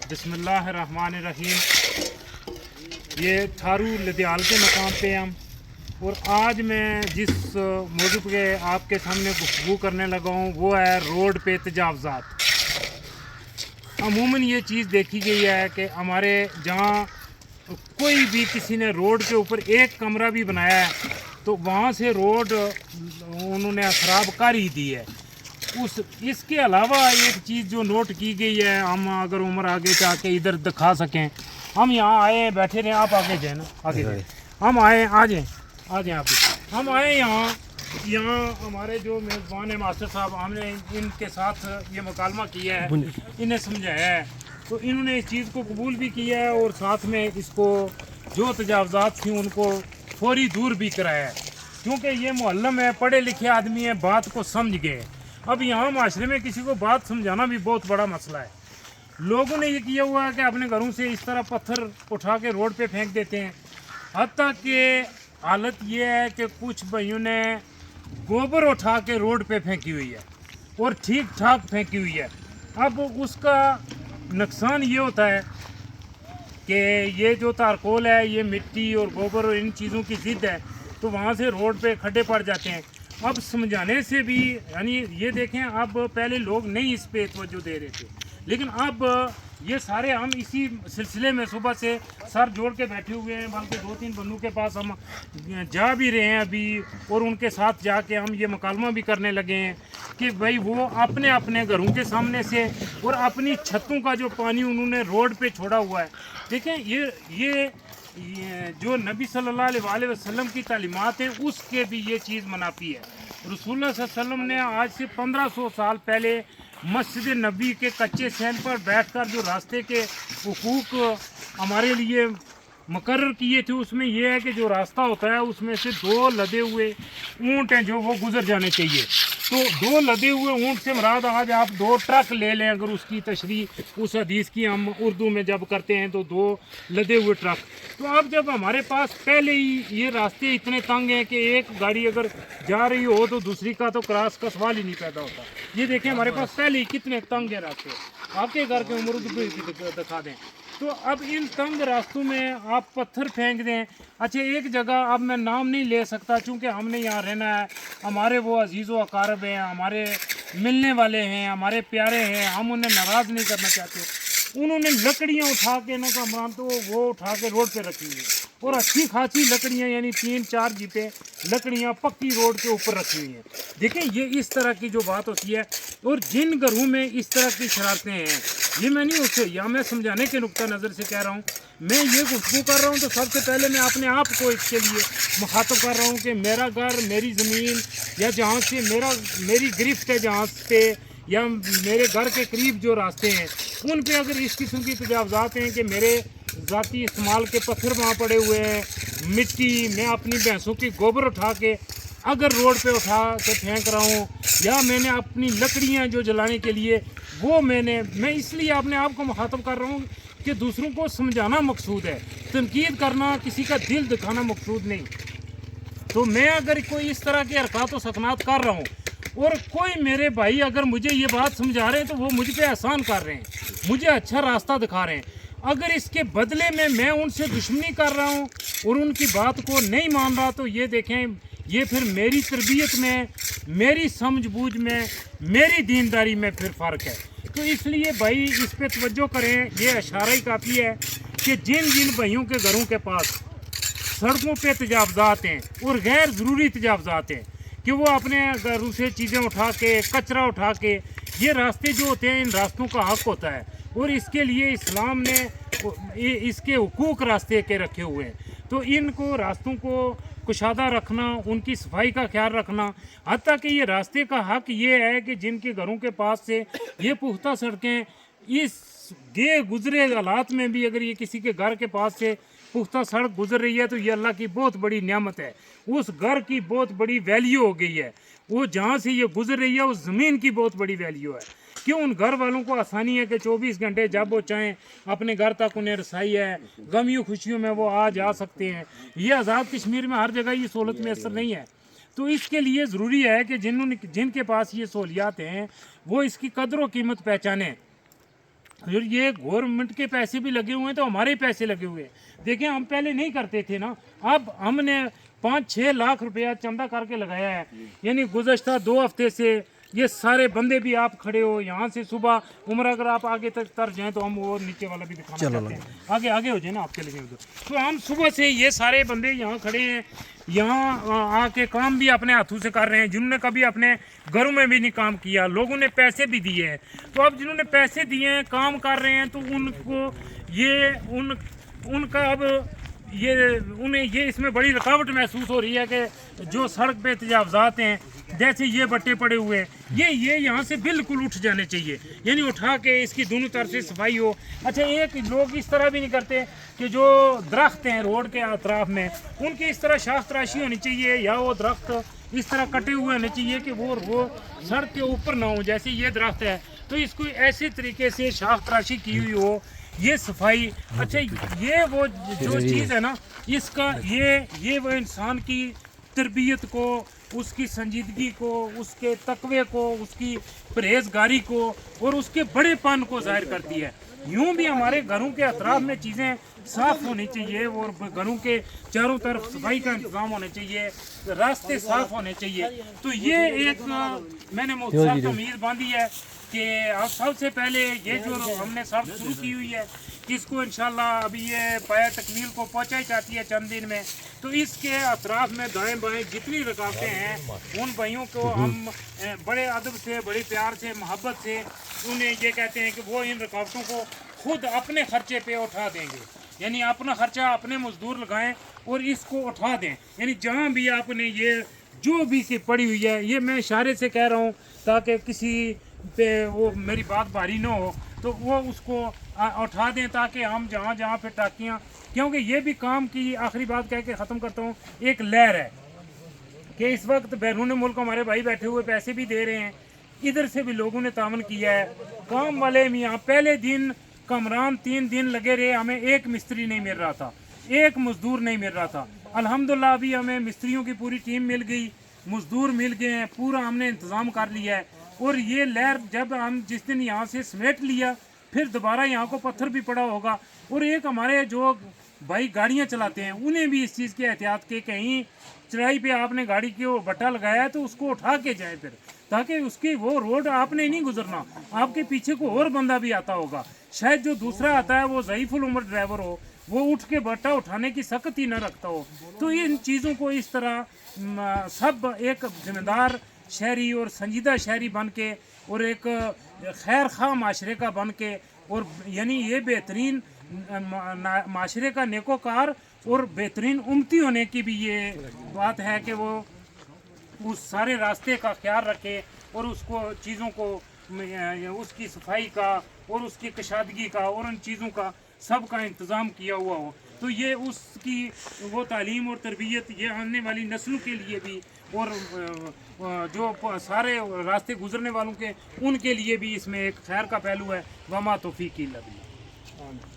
बिस्मिल्लाहिर्रहमानिर्रहीम। ये थारू लदियाल के मकाम पे हम, और आज मैं जिस मौजू पे आपके सामने गुफ्तगू करने लगा हूँ वो है रोड पे तजावज़ात। अमूमन ये चीज़ देखी गई है कि हमारे जहाँ कोई भी किसी ने रोड के ऊपर एक कमरा भी बनाया है तो वहाँ से रोड उन्होंने ख़राब कर ही दी है। इसके अलावा एक चीज़ जो नोट की गई है, हम अगर उम्र आगे जाके इधर दिखा सकें, हम यहाँ आए बैठे रहे, आप आगे जाए ना, आगे जाए, हम आए आ जाए आप, हम आए यहाँ हमारे जो मेज़बान है मास्टर साहब, हमने इनके साथ ये मुकालमा किया है, इन्हें समझाया है, तो इन्होंने इस चीज़ को कबूल भी किया है और साथ में इसको जो तजावज़ात थी उनको फौरी दूर भी कराया है, क्योंकि ये मुअल्लम है, पढ़े लिखे आदमी है, बात को समझ गए। अब यहाँ माशरे में किसी को बात समझाना भी बहुत बड़ा मसला है। लोगों ने ये किया हुआ है कि अपने घरों से इस तरह पत्थर उठा के रोड पे फेंक देते हैं। हत्ता कि हालत ये है कि कुछ भाइयों ने गोबर उठा के रोड पे फेंकी हुई है और ठीक ठाक फेंकी हुई है। अब उसका नुकसान ये होता है कि ये जो तारकोल है, ये मिट्टी और गोबर और इन चीज़ों की ज़िद है, तो वहाँ से रोड पे खड्डे पड़ जाते हैं। अब समझाने से भी, यानी ये देखें, अब पहले लोग नहीं इस पे तवज्जो दे रहे थे, लेकिन अब ये सारे हम इसी सिलसिले में सुबह से सर जोड़ के बैठे हुए हैं, बल्कि 2-3 बंदों के पास हम जा भी रहे हैं अभी, और उनके साथ जाके हम ये मुकालमा भी करने लगे हैं कि भाई वो अपने अपने घरों के सामने से और अपनी छतों का जो पानी उन्होंने रोड पे छोड़ा हुआ है, देखें ये जो नबी सल्लल्लाहु अलैहि वसल्लम की तालीमात हैं उसके भी ये चीज़ मुनाफी है। रसूलुल्लाह सल्लल्लाहु अलैहि वसल्लम ने आज से 1500 साल पहले मस्जिद नबी के कच्चे सहन पर बैठकर जो रास्ते के हुकूक हमारे लिए मुकर्रर किए थे, उसमें यह है कि जो रास्ता होता है उसमें से 2 लदे हुए ऊँट हैं जो वो गुजर जाने चाहिए। तो 2 लदे हुए ऊँट से मुराद आज आप 2 ट्रक ले लें, अगर उसकी तशरीह उस हदीस की हम उर्दू में जब करते हैं तो 2 लदे हुए ट्रक। तो अब जब हमारे पास पहले ही ये रास्ते इतने तंग हैं कि एक गाड़ी अगर जा रही हो तो दूसरी का तो क्रॉस का सवाल ही नहीं पैदा होता। ये देखें हमारे पास पहले ही कितने तंग हैं रास्ते, आपके घर के उम्र भी दिखा दें। तो अब इन तंग रास्तों में आप पत्थर फेंक दें। अच्छा, एक जगह अब मैं नाम नहीं ले सकता चूँकि हमने यहाँ रहना है, हमारे वो अजीज़ व अकारब हैं, हमारे मिलने वाले हैं, हमारे प्यारे हैं, हम उन्हें नाराज़ नहीं करना चाहते। उन्होंने लकड़ियाँ उठा के ना कमरान तो वो उठा के रोड पे रखी हुई है, और अच्छी खासी लकड़ियाँ, यानी 3-4 जीपे लकड़ियाँ पक्की रोड के ऊपर रखी हुई हैं। देखें ये इस तरह की जो बात होती है, और जिन घरों में इस तरह की शरारतें हैं, ये मैं नहीं उससे या मैं समझाने के नुक्ता नज़र से कह रहा हूँ, मैं ये गुफ्तगू कर रहा हूँ तो सबसे पहले मैं अपने आप को इसके लिए मुखातब कर रहा हूँ कि मेरा घर, मेरी ज़मीन, या जहाँ से मेरी गिरफ्त है जहाँ पे, या मेरे घर के करीब जो रास्ते हैं उन पे अगर इस किस्म की तजावज़ात हैं कि मेरे ज़ाती इस्तेमाल के पत्थर वहाँ पड़े हुए हैं, मिट्टी, मैं अपनी भैंसों की गोबर उठा के अगर रोड पे उठा के फेंक रहा हूँ, या मैंने अपनी लकड़ियाँ जो जलाने के लिए वो मैं इसलिए अपने आप को मुखातब कर रहा हूँ कि दूसरों को समझाना मकसूद है, तनकीद करना, किसी का दिल दिखाना मकसूद नहीं। तो मैं अगर कोई इस तरह के हरकत व सकनात कर रहा हूँ और कोई मेरे भाई अगर मुझे ये बात समझा रहे हैं तो वो मुझ पे एहसान कर रहे हैं, मुझे अच्छा रास्ता दिखा रहे हैं। अगर इसके बदले में मैं उनसे दुश्मनी कर रहा हूँ और उनकी बात को नहीं मान रहा, तो ये देखें, ये फिर मेरी तरबियत में, मेरी समझबूझ में, मेरी दीनदारी में फिर फ़र्क है। तो इसलिए भाई इस पे तवज्जो करें। ये इशारा ही काफ़ी है कि जिन जिन भाइयों के घरों के पास सड़कों पे तजावज़ात हैं और गैर ज़रूरी तजावज़ात हैं कि वो अपने घरों से चीज़ें उठा के, कचरा उठा के, ये रास्ते जो होते हैं इन रास्तों का हक़ होता है, और इसके लिए इस्लाम ने इसके हुकूक रास्ते के रखे हुए हैं। तो इनको रास्तों को कुशादा रखना, उनकी सफाई का ख्याल रखना, हत्ता कि ये रास्ते का हक़ ये है कि जिनके घरों के पास से ये पुख्ता सड़कें इस गे गुजरे हालात में भी अगर ये किसी के घर के पास से पुख्ता सड़क गुजर रही है तो ये अल्लाह की बहुत बड़ी नेमत है, उस घर की बहुत बड़ी वैल्यू हो गई है, वो जहाँ से ये गुजर रही है उस ज़मीन की बहुत बड़ी वैल्यू है। क्यों उन घर वालों को आसानी है कि 24 घंटे जब वो चाहें अपने घर तक उन्हें रसाई है, गमियों खुशियों में वो आ जा सकते हैं। ये आज़ाद कश्मीर में हर जगह ये सहूलत मैसर नहीं है, तो इसके लिए ज़रूरी है कि जिनके पास ये सहूलियात हैं वो इसकी कदर व कीमत पहचानें। और ये गवर्नमेंट के पैसे भी लगे हुए हैं, तो हमारे पैसे लगे हुए हैं। देखें, हम पहले नहीं करते थे ना, अब हमने 5-6 लाख रुपया चंदा करके लगाया है। यानी गुज़श्ता 2 हफ्ते से ये सारे बंदे भी आप खड़े हो यहाँ से सुबह उम्र, अगर आप आगे तक तर जाएं तो हम वो नीचे वाला भी दिखाना चाहते हैं। आगे आगे हो जाए ना, आपके लगे उधर। तो हम सुबह से ये सारे बंदे यहाँ खड़े हैं, यहाँ आके काम भी अपने हाथों से कर रहे हैं, जिन्होंने कभी अपने घरों में भी नहीं काम किया, लोगों ने पैसे भी दिए हैं। तो अब जिन्होंने पैसे दिए हैं, काम कर रहे हैं, तो उनको ये उनका अब उन्हें ये इसमें बड़ी रुकावट महसूस हो रही है कि जो सड़क पे तजावजात हैं, जैसे ये बट्टे पड़े हुए हैं, ये यहाँ से बिल्कुल उठ जाने चाहिए, यानी उठा के इसकी दोनों तरफ से सफाई हो। अच्छा, एक लोग इस तरह भी नहीं करते कि जो दरख्त हैं रोड के अतराफ में, उनकी इस तरह शाख तराशी होनी चाहिए, या वो दरख्त इस तरह कटे हुए होने चाहिए कि वो सड़क के ऊपर ना हो। जैसे ये दरख्त है तो इसको ऐसे तरीके से शाख तराशी की हुई हो, ये सफाई। अच्छा, ये वो जो चीज़ है ना, इसका ये वो इंसान की तरबियत को, उसकी संजीदगी को, उसके तकवे को, उसकी परहेजगारी को और उसके बड़ेपन को जाहिर करती है। यूँ भी हमारे घरों के अतराफ में चीज़ें साफ़ होनी चाहिए और घरों के चारों तरफ सफाई का इंतज़ाम होना चाहिए, रास्ते साफ़ होने चाहिए। तो ये एक मैंने मुख्तार उम्मीद बांधी है कि अब सबसे पहले ये जो हमने सड़क शुरू की हुई है, इसको इंशाल्लाह अभी ये पाया तकमील को पहुंचाई जाती है चंद दिन में। तो इसके अतराफ में दाएं बाएं जितनी रुकावटें हैं, उन भाइयों को हम बड़े अदब से, बड़े प्यार से, मोहब्बत से उन्हें ये कहते हैं कि वो इन रुकावटों को खुद अपने खर्चे पे उठा देंगे, यानी अपना खर्चा अपने मजदूर लगाएं और इसको उठा दें। यानी जहाँ भी आपने ये जो भी सी पड़ी हुई है, ये मैं इशारे से कह रहा हूँ ताकि किसी पे वो मेरी बात भारी ना हो, तो वो उसको उठा दें, ताकि हम जहाँ जहाँ पे टाकियाँ, क्योंकि ये भी काम की आखिरी बात कह के ख़त्म करता हूँ, एक लहर है कि इस वक्त बैरून मुल्क हमारे भाई बैठे हुए पैसे भी दे रहे हैं, इधर से भी लोगों ने तामन किया है। काम वाले मियाँ पहले दिन कमरान 3 दिन लगे रहे, हमें एक मिस्त्री नहीं मिल रहा था, एक मजदूर नहीं मिल रहा था। अल्हम्दुलिल्लाह अभी हमें मिस्त्रियों की पूरी टीम मिल गई, मजदूर मिल गए हैं, पूरा हमने इंतज़ाम कर लिया है। और ये लहर जब हम जिस दिन यहाँ से समेट लिया, फिर दोबारा यहाँ को पत्थर भी पड़ा होगा। और एक हमारे जो भाई गाड़ियाँ चलाते हैं, उन्हें भी इस चीज़ की एहतियात के, कहीं चढ़ाई पे आपने गाड़ी के वो बट्टा लगाया है तो उसको उठा के जाए फिर, ताकि उसकी वो रोड आपने नहीं गुजरना, आपके पीछे को और बंदा भी आता होगा, शायद जो दूसरा आता है वो ज़ईफुल उम्र ड्राइवर हो, वो उठ के बट्टा उठाने की सख्त ही न रखता हो। तो इन चीज़ों को इस तरह सब एक जिम्मेदार शहरी और संजीदा शहरी बन के और एक खैर खा माशरे का बन के, और यानी ये बेहतरीन माशरे का नेकोकार और बेहतरीन उम्मती होने की भी ये बात है कि वो उस सारे रास्ते का ख्याल रखे और उसको चीज़ों को, उसकी सफाई का और उसकी कशादगी का और उन चीज़ों का सब का इंतज़ाम किया हुआ हो। तो ये उसकी वो तालीम और तरबियत ये आने वाली नस्लों के लिए भी और जो सारे रास्ते गुजरने वालों के उनके लिए भी इसमें एक खैर का पहलू है। वमा तौफीक इल्ला बिल्लाह।